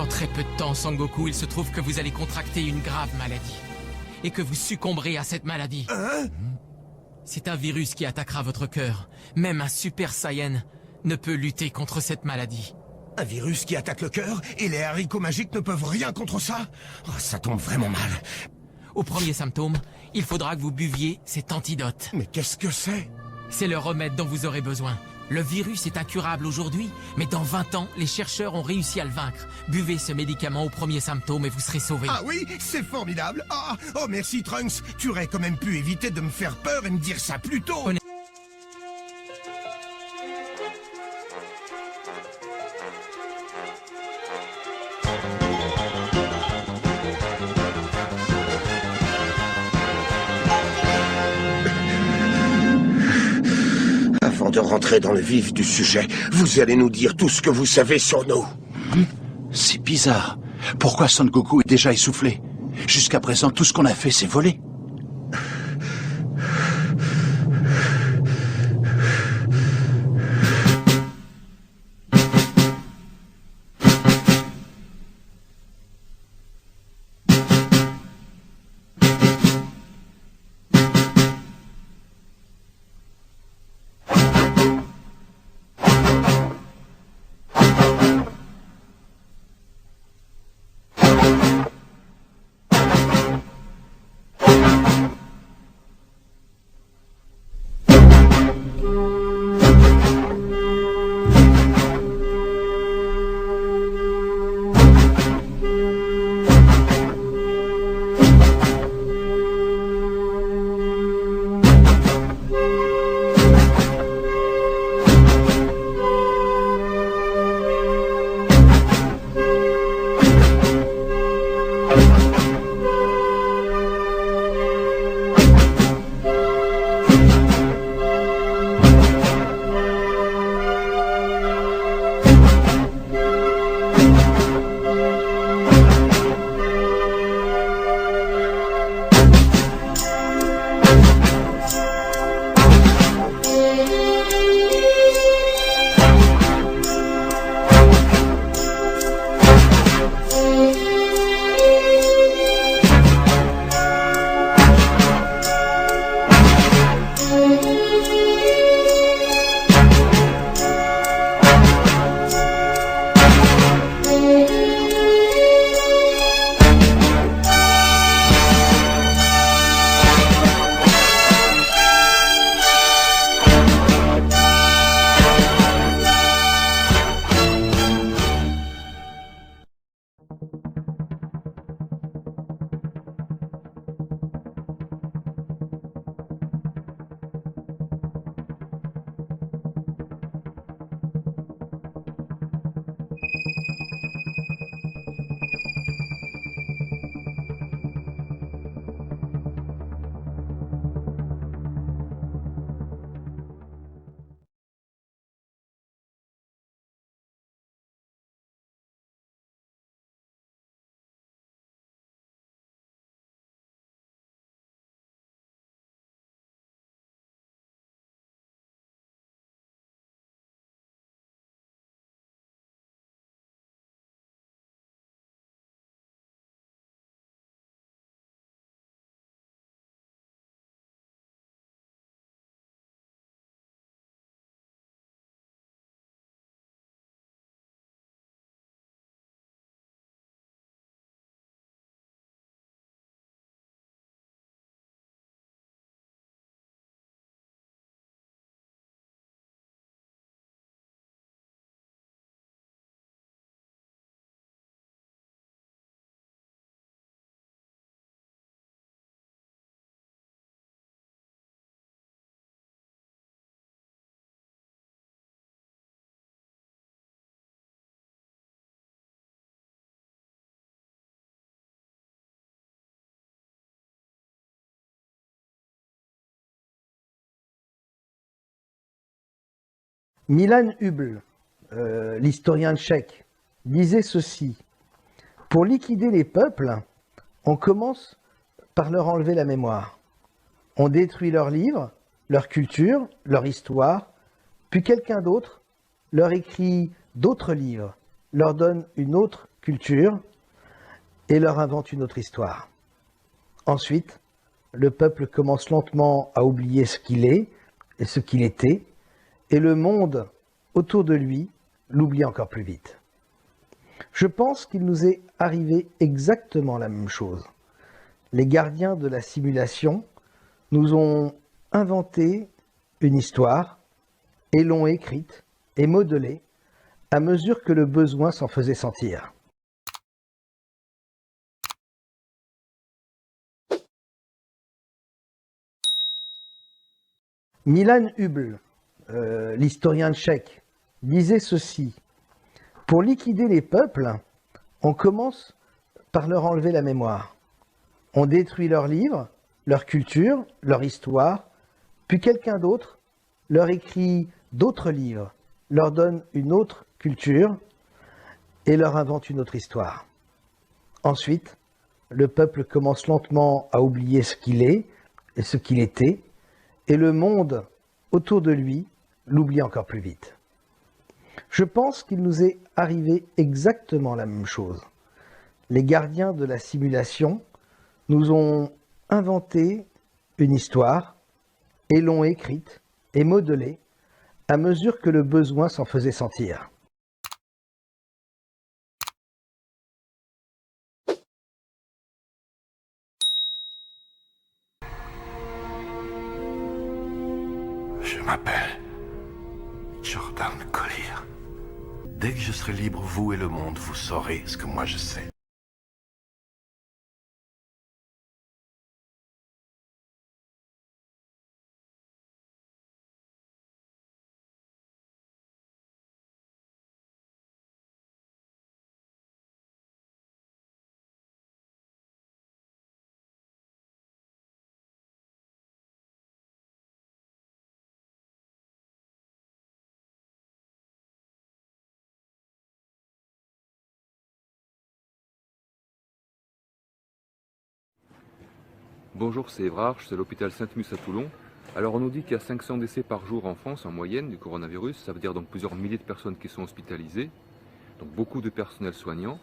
Dans très peu de temps, Sangoku, il se trouve que vous allez contracter une grave maladie. Et que vous succomberez à cette maladie. Hein? C'est un virus qui attaquera votre cœur. Même un Super Saiyan ne peut lutter contre cette maladie. Un virus qui attaque le cœur et les haricots magiques ne peuvent rien contre ça? Oh, ça tombe vraiment mal. Au premier symptôme, il faudra que vous buviez cet antidote. Mais qu'est-ce que c'est? C'est le remède dont vous aurez besoin. Le virus est incurable aujourd'hui, mais dans 20 ans, les chercheurs ont réussi à le vaincre. Buvez ce médicament au premier symptôme et vous serez sauvé. Ah oui, c'est formidable. Ah, oh merci Trunks, tu aurais quand même pu éviter de me faire peur et me dire ça plus tôt. Avant de rentrer dans le vif du sujet, vous allez nous dire tout ce que vous savez sur nous. C'est bizarre. Pourquoi Son Goku est déjà essoufflé? Jusqu'à présent, tout ce qu'on a fait, c'est voler. Milan Hubl, l'historien tchèque, disait ceci: pour liquider les peuples, on commence par leur enlever la mémoire. On détruit leurs livres, leur culture, leur histoire, puis quelqu'un d'autre leur écrit d'autres livres, leur donne une autre culture et leur invente une autre histoire. Ensuite, le peuple commence lentement à oublier ce qu'il est et ce qu'il était, et le monde autour de lui l'oublie encore plus vite. Je pense qu'il nous est arrivé exactement la même chose. Les gardiens de la simulation nous ont inventé une histoire et l'ont écrite et modelée à mesure que le besoin s'en faisait sentir. Milan Hubl, l'historien tchèque, disait ceci: pour liquider les peuples, on commence par leur enlever la mémoire. On détruit leurs livres, leur culture, leur histoire, puis quelqu'un d'autre leur écrit d'autres livres, leur donne une autre culture et leur invente une autre histoire. Ensuite, le peuple commence lentement à oublier ce qu'il est et ce qu'il était, et le monde autour de lui l'oublie encore plus vite. Je pense qu'il nous est arrivé exactement la même chose. Les gardiens de la simulation nous ont inventé une histoire et l'ont écrite et modelée à mesure que le besoin s'en faisait sentir. Je m'appelle Jordan Collier. Dès que je serai libre, vous et le monde, vous saurez ce que moi je sais. Bonjour, c'est Évrard, je suis à l'hôpital Sainte-Mus à Toulon. Alors on nous dit qu'il y a 500 décès par jour en France en moyenne du coronavirus, ça veut dire donc plusieurs milliers de personnes qui sont hospitalisées, donc beaucoup de personnel soignant,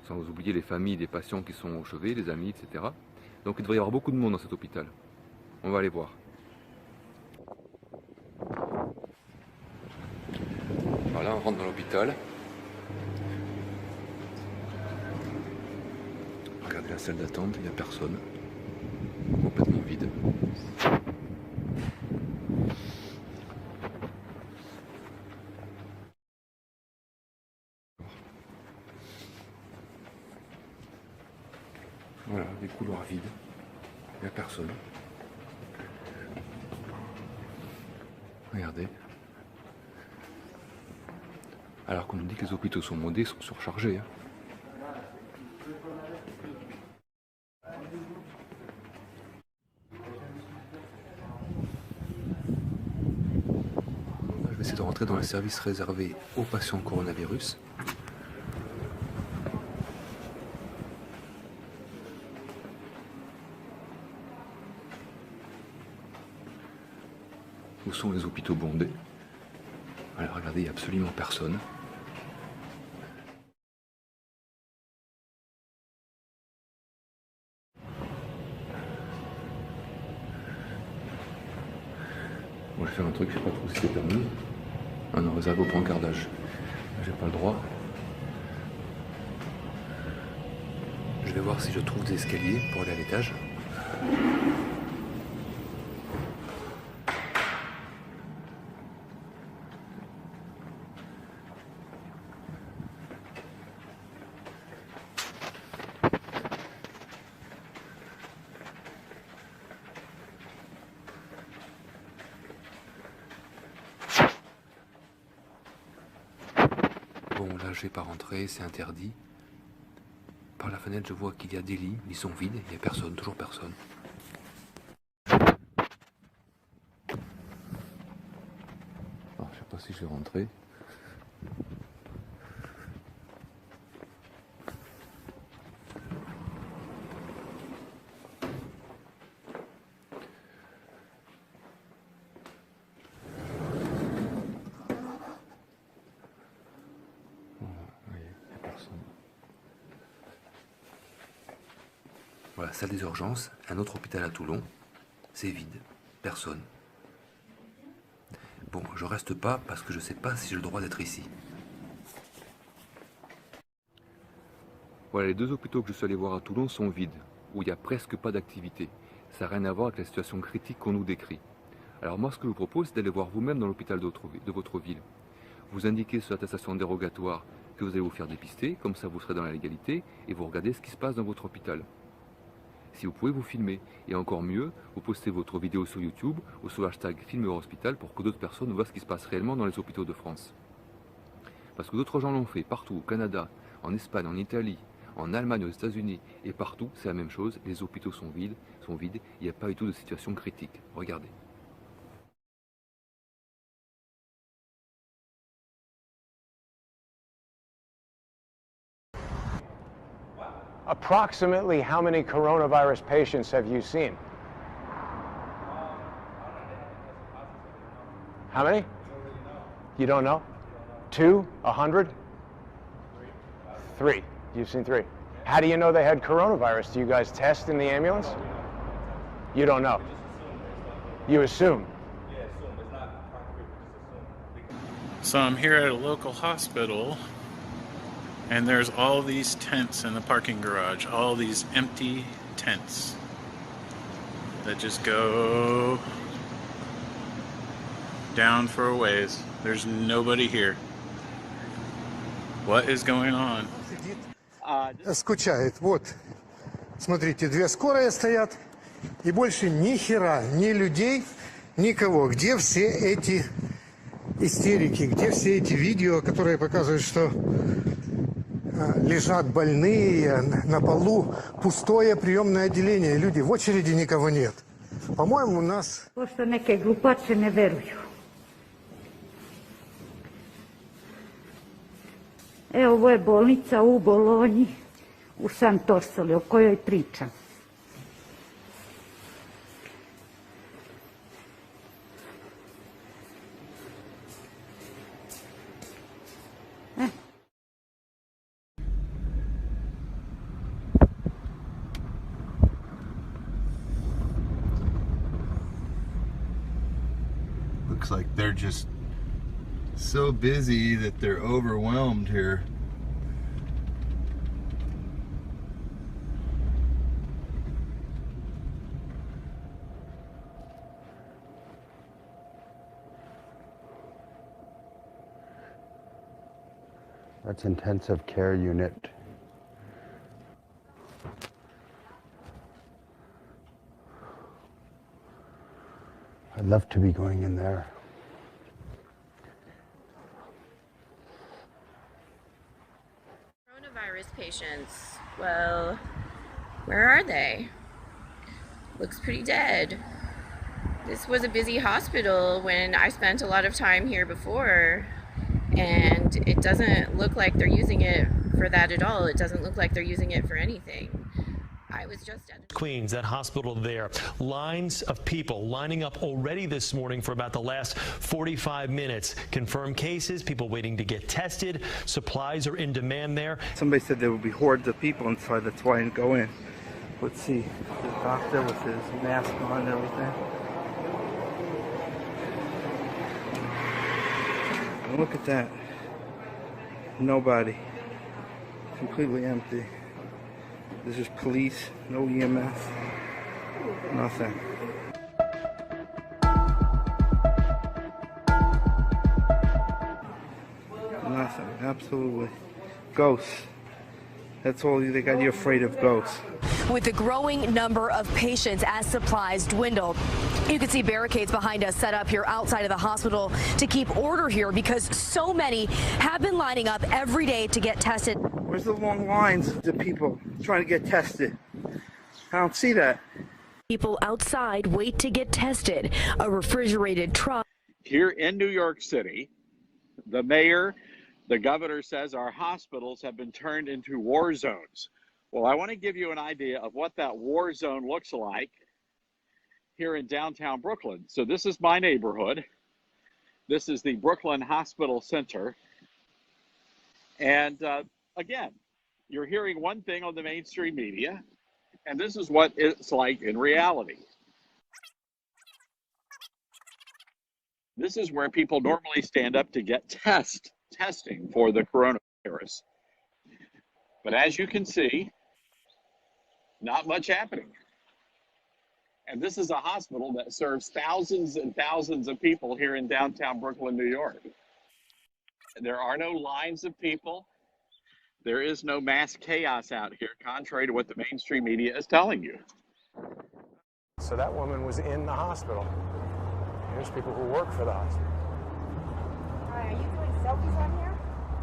sans oublier les familles des patients qui sont au chevet, les amis, etc. Donc il devrait y avoir beaucoup de monde dans cet hôpital. On va aller voir. Voilà, on rentre dans l'hôpital. Regardez la salle d'attente, il n'y a personne. Complètement vide. Voilà, des couloirs vides. Il n'y a personne. Regardez. Alors qu'on nous dit que les hôpitaux sont modés, sont surchargés. Je vais essayer de rentrer dans le service réservé aux patients coronavirus. Où sont les hôpitaux bondés? Alors regardez, il n'y a absolument personne. Bon, je vais faire un truc, je ne sais pas trop si c'est permis. Ah non, réservé au brancardage. J'ai pas le droit. Je vais voir si je trouve des escaliers pour aller à l'étage. Bon, là, je vais pas rentrer, c'est interdit. Par la fenêtre, je vois qu'il y a des lits, ils sont vides, il n'y a personne, toujours personne. Alors, je sais pas si je vais rentrer. Voilà, vous voyez, il n'y a personne. Voilà, salle des urgences, un autre hôpital à Toulon, c'est vide, personne. Bon, je reste pas parce que je sais pas si j'ai le droit d'être ici. Voilà, les deux hôpitaux que je suis allé voir à Toulon sont vides, où il n'y a presque pas d'activité. Ça n'a rien à voir avec la situation critique qu'on nous décrit. Alors moi, ce que je vous propose, c'est d'aller voir vous-même dans l'hôpital de votre ville. Vous indiquez sur l'attestation dérogatoire que vous allez vous faire dépister, comme ça vous serez dans la légalité, et vous regardez ce qui se passe dans votre hôpital. Si vous pouvez vous filmer, et encore mieux, vous postez votre vidéo sur YouTube ou sur le hashtag #FilmeHospital pour que d'autres personnes voient ce qui se passe réellement dans les hôpitaux de France. Parce que d'autres gens l'ont fait partout, au Canada, en Espagne, en Italie, en Allemagne, aux États-Unis, et partout, c'est la même chose, les hôpitaux sont vides, il n'y a pas du tout de situation critique. Regardez. Approximately how many coronavirus patients have you seen? How many? You don't know? 2? 100? 3. You've seen 3. How do you know they had coronavirus? Do you guys test in the ambulance? You don't know. You assume. So I'm here at a local hospital, and there's all these tents in the parking garage, all these empty tents that just go down for a ways. There's nobody here. What is going on? Скучает. Вот, смотрите, 2 скорые стоят, и больше ни хера, ни людей, никого. Где все эти истерики, где все эти видео, которые показывают, что лежат больные на полу, пустое приемное отделение, люди, в очереди никого нет. По-моему, у нас... Pošto neke glupače ne veruju. Evo, ovo je bolnica u Bolonji, u Santorsoli, o kojoj pričam. Looks like they're just so busy that they're overwhelmed here. That's intensive care unit. I'd love to be going in there. Coronavirus patients, well, where are they? Looks pretty dead. This was a busy hospital when I spent a lot of time here before, and it doesn't look like they're using it for that at all. It doesn't look like they're using it for anything. I was just at Queens, that hospital there. Lines of people lining up already this morning for about the last 45 minutes. Confirmed cases, people waiting to get tested. Supplies are in demand there. Somebody said there would be hordes of people inside, that's why I didn't go in. Let's see, the doctor with his mask on and everything. And look at that. Nobody. Completely empty. There's just police, no EMS, nothing. Nothing, absolutely. Ghosts. That's all they got you afraid of, ghosts. With the growing number of patients as supplies dwindle, you can see barricades behind us set up here outside of the hospital to keep order here because so many have been lining up every day to get tested. Where's the long lines of people trying to get tested? I don't see that. People outside wait to get tested. A refrigerated truck. Here in New York City, the mayor, the governor says our hospitals have been turned into war zones. Well, I want to give you an idea of what that war zone looks like here in downtown Brooklyn. So this is my neighborhood. This is the Brooklyn Hospital Center. And again, you're hearing one thing on the mainstream media, And this is what it's like in reality. This is where people normally stand up to get testing for the coronavirus. But as you can see, not much happening. And this is a hospital that serves thousands and thousands of people here in downtown Brooklyn, New York. There are no lines of people. There is no mass chaos out here, contrary to what the mainstream media is telling you. So that woman was in the hospital. There's people who work for the hospital. Hi, are you doing selfies on here?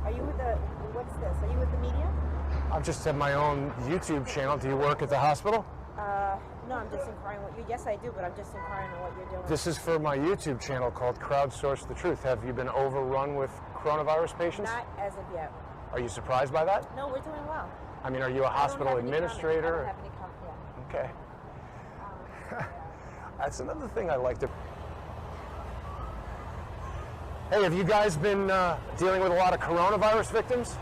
Are you with the, what's this? Are you with the media? I just have my own YouTube channel. Do you work at the hospital? No, I'm just inquiring what you, yes I do, but I'm just inquiring on what you're doing. This is for my YouTube channel called Crowdsource the Truth. Have you been overrun with coronavirus patients? Not as of yet. Are you surprised by that? No, we're doing well. I mean, are you a hospital administrator? I don't have any comment. Okay. That's another thing I like to... Hey, have you guys been dealing with a lot of coronavirus victims?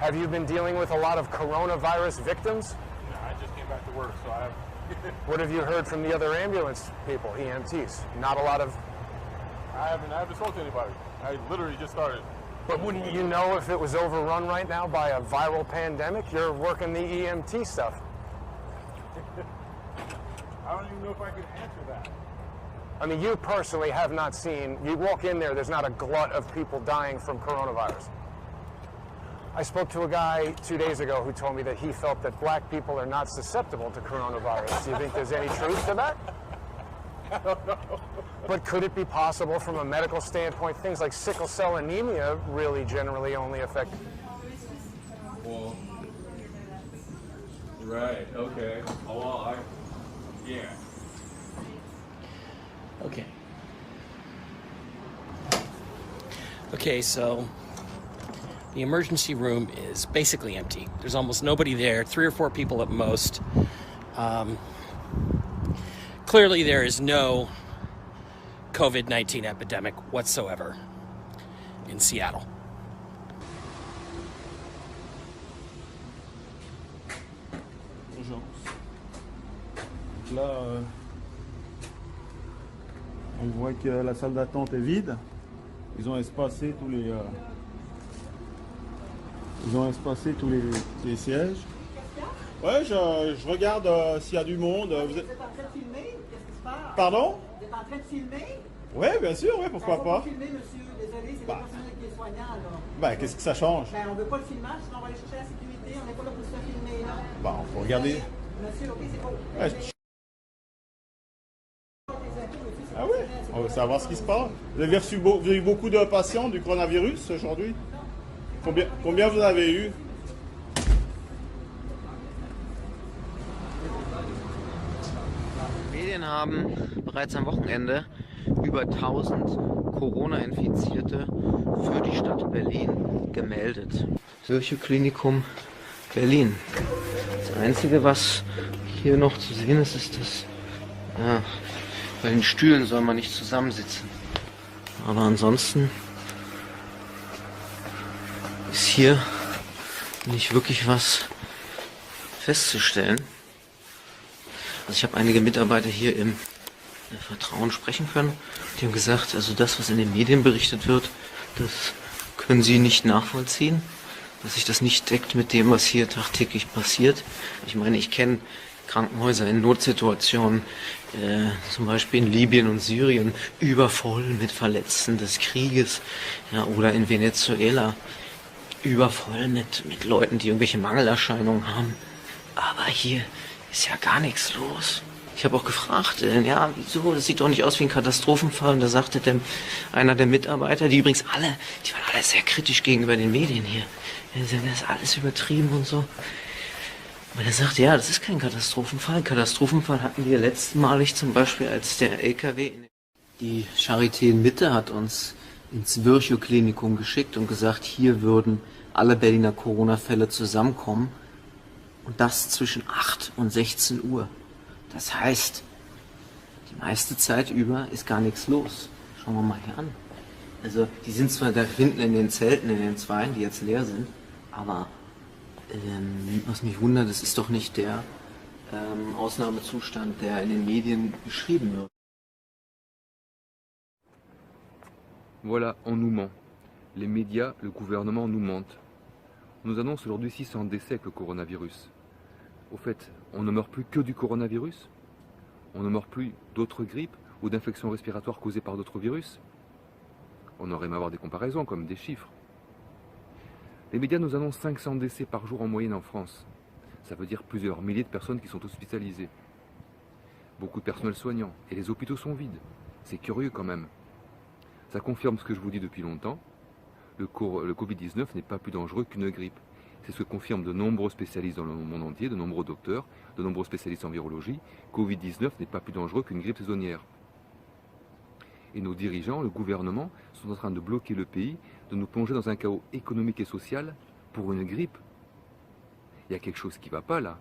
Have you been dealing with a lot of coronavirus victims? No, I just came back to work, so I have... What have you heard from the other ambulance people, EMTs? Not a lot of... I haven't spoken to anybody. I literally just started. But wouldn't you know if it was overrun right now by a viral pandemic? You're working the EMT stuff. I don't even know if I can answer that. I mean, you personally have not seen, you walk in there, there's not a glut of people dying from coronavirus. I spoke to a guy 2 days ago who told me that he felt that black people are not susceptible to coronavirus. Do you think there's any truth to that? I don't know. But could it be possible from a medical standpoint, things like sickle cell anemia really generally only affect... Well, right, okay. Oh, well, yeah. Okay. Okay, so the emergency room is basically empty. There's almost nobody there, 3 or 4 people at most. Clearly there is no COVID-19 epidemic whatsoever in Seattle. Bonjour. Là, on voit que la salle d'attente est vide. Ils ont espacé tous les sièges. Ouais, je regarde s'il y a du monde. Vous êtes en train de filmer? Qu'est-ce qui se passe? Pardon? Vous êtes en train de filmer? Oui, bien sûr, ouais, pourquoi pas. Filmer, monsieur. Désolé, c'est le personnel qui est soignant, là. Ben, qu'est-ce que ça change? Ben, on veut pas le filmage, sinon on va aller chercher la sécurité. On n'est pas là pour se faire filmer, là. Bon, faut regarder. Monsieur, ok, c'est beau. Ouais, Ah oui, on veut savoir ce qui se passe. Vous avez eu beaucoup de patients du coronavirus aujourd'hui? Combien vous avez eu? Medien haben bereits am Wochenende über 1000 Corona-Infizierte für die Stadt Berlin gemeldet. Virchow-Klinikum Berlin. Das Einzige, was hier noch zu sehen ist, ist das... Ja, bei den Stühlen soll man nicht zusammensitzen. Aber ansonsten ist hier nicht wirklich was festzustellen. Also ich habe einige Mitarbeiter hier im Vertrauen sprechen können. Die haben gesagt, also das, was in den Medien berichtet wird, das können sie nicht nachvollziehen. Dass sich das nicht deckt mit dem, was hier tagtäglich passiert. Ich meine, ich kenne Krankenhäuser in Notsituationen, zum Beispiel in Libyen und Syrien, übervoll mit Verletzten des Krieges, ja, oder in Venezuela, übervoll mit Leuten, die irgendwelche Mangelerscheinungen haben. Aber hier ist ja gar nichts los. Ich habe auch gefragt, ja, wieso, das sieht doch nicht aus wie ein Katastrophenfall. Und da sagte einer der Mitarbeiter, die übrigens die waren alle sehr kritisch gegenüber den Medien hier. Das ist alles übertrieben und so. Und er sagte, ja, das ist kein Katastrophenfall. Einen Katastrophenfall hatten wir letztmalig zum Beispiel, als der LKW... Die Charité in Mitte hat uns ins Virchow-Klinikum geschickt und gesagt, hier würden alle Berliner Corona-Fälle zusammenkommen. Und das zwischen 8 und 16 Uhr. Das heißt, die meiste Zeit über ist gar nichts los. Schauen wir mal hier an. Also, die sind zwar da hinten in den Zelten, in den Zweien, die jetzt leer sind, aber Was mich wundert, das ist doch nicht der Ausnahmezustand, der in den Medien beschrieben wird. Voilà, on nous ment. Les médias, le gouvernement nous mentent. On nous annonce aujourd'hui 600 décès avec le coronavirus. Au fait, on ne meurt plus que du coronavirus? On ne meurt plus d'autres grippes ou d'infections respiratoires causées par d'autres virus? On aurait aimé avoir des comparaisons, comme des chiffres. Les médias nous annoncent 500 décès par jour en moyenne en France. Ça veut dire plusieurs milliers de personnes qui sont hospitalisées. Beaucoup de personnel soignant, et les hôpitaux sont vides. C'est curieux quand même. Ça confirme ce que je vous dis depuis longtemps. Le Covid-19 n'est pas plus dangereux qu'une grippe. C'est ce que confirment de nombreux spécialistes dans le monde entier, de nombreux docteurs, de nombreux spécialistes en virologie. Covid-19 n'est pas plus dangereux qu'une grippe saisonnière. Et nos dirigeants, le gouvernement, sont en train de bloquer le pays, de nous plonger dans un chaos économique et social pour une grippe. Il y a quelque chose qui ne va pas là.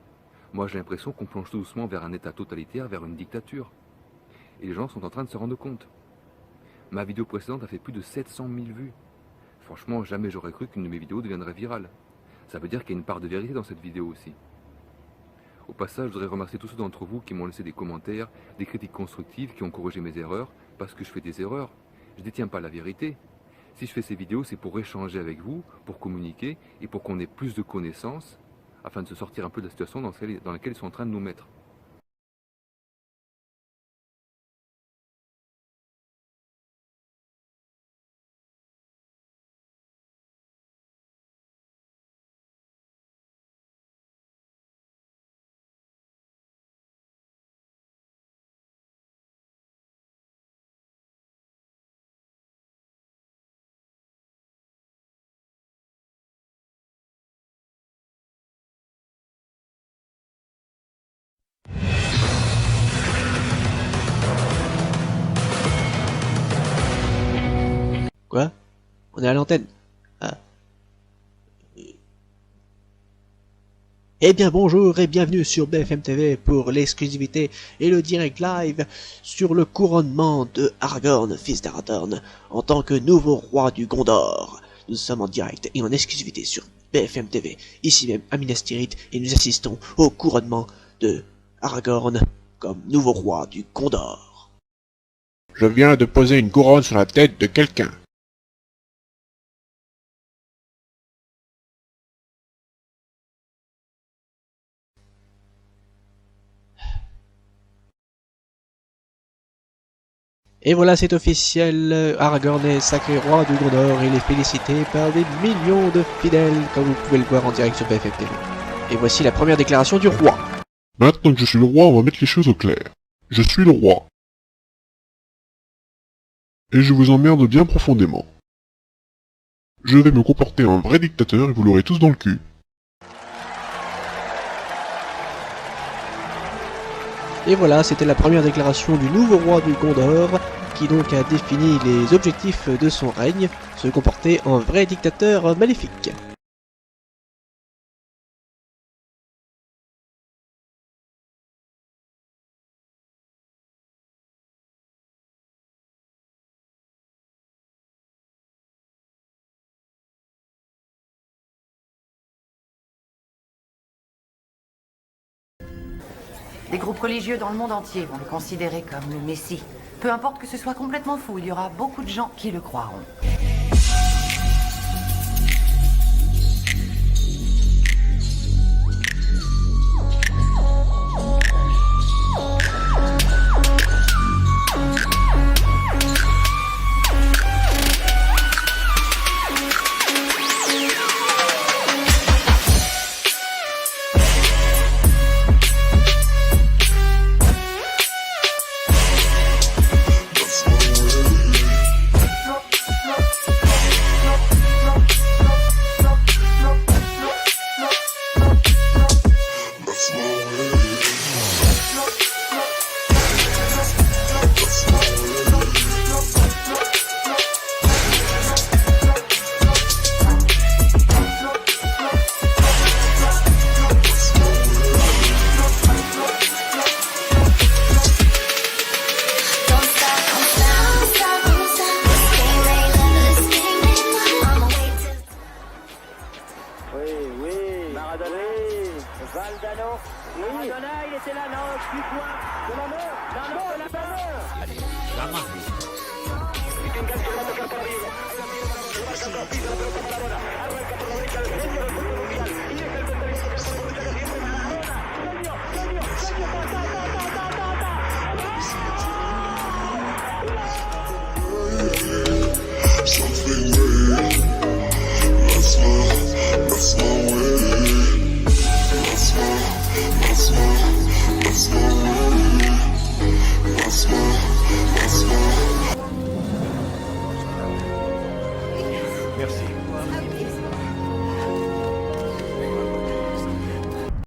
Moi j'ai l'impression qu'on plonge tout doucement vers un état totalitaire, vers une dictature. Et les gens sont en train de se rendre compte. Ma vidéo précédente a fait plus de 700 000 vues. Franchement, jamais j'aurais cru qu'une de mes vidéos deviendrait virale. Ça veut dire qu'il y a une part de vérité dans cette vidéo aussi. Au passage, je voudrais remercier tous ceux d'entre vous qui m'ont laissé des commentaires, des critiques constructives, qui ont corrigé mes erreurs, parce que je fais des erreurs. Je ne détiens pas la vérité. Si je fais ces vidéos, c'est pour échanger avec vous, pour communiquer, et pour qu'on ait plus de connaissances, afin de se sortir un peu de la situation dans laquelle ils sont en train de nous mettre. Quoi? On est à l'antenne. Ah. Eh bien bonjour et bienvenue sur BFM TV pour l'exclusivité et le direct live sur le couronnement de Aragorn, fils d'Arathorn, en tant que nouveau roi du Gondor. Nous sommes en direct et en exclusivité sur BFM TV, ici même à Minas Tirith, et nous assistons au couronnement de Aragorn comme nouveau roi du Gondor. Je viens de poser une couronne sur la tête de quelqu'un. Et voilà, c'est officiel, Aragorn est sacré roi du Gondor et il est félicité par des millions de fidèles, comme vous pouvez le voir en direct sur BFM TV. Et voici la première déclaration du roi. Maintenant que je suis le roi, on va mettre les choses au clair. Je suis le roi. Et je vous emmerde bien profondément. Je vais me comporter en vrai dictateur et vous l'aurez tous dans le cul. Et voilà, c'était la première déclaration du nouveau roi du Gondor, qui donc a défini les objectifs de son règne, se comporter en vrai dictateur maléfique. Des groupes religieux dans le monde entier vont le considérer comme le Messie. Peu importe que ce soit complètement fou, il y aura beaucoup de gens qui le croiront. Valdano. Maradona, il était là, non, du point. De la main. Non, non, de la main. Y que enganche la tocar para arriba. Se marca dos, pisa la pelota Maradona. Arranca por la derecha del genio del fútbol mundial.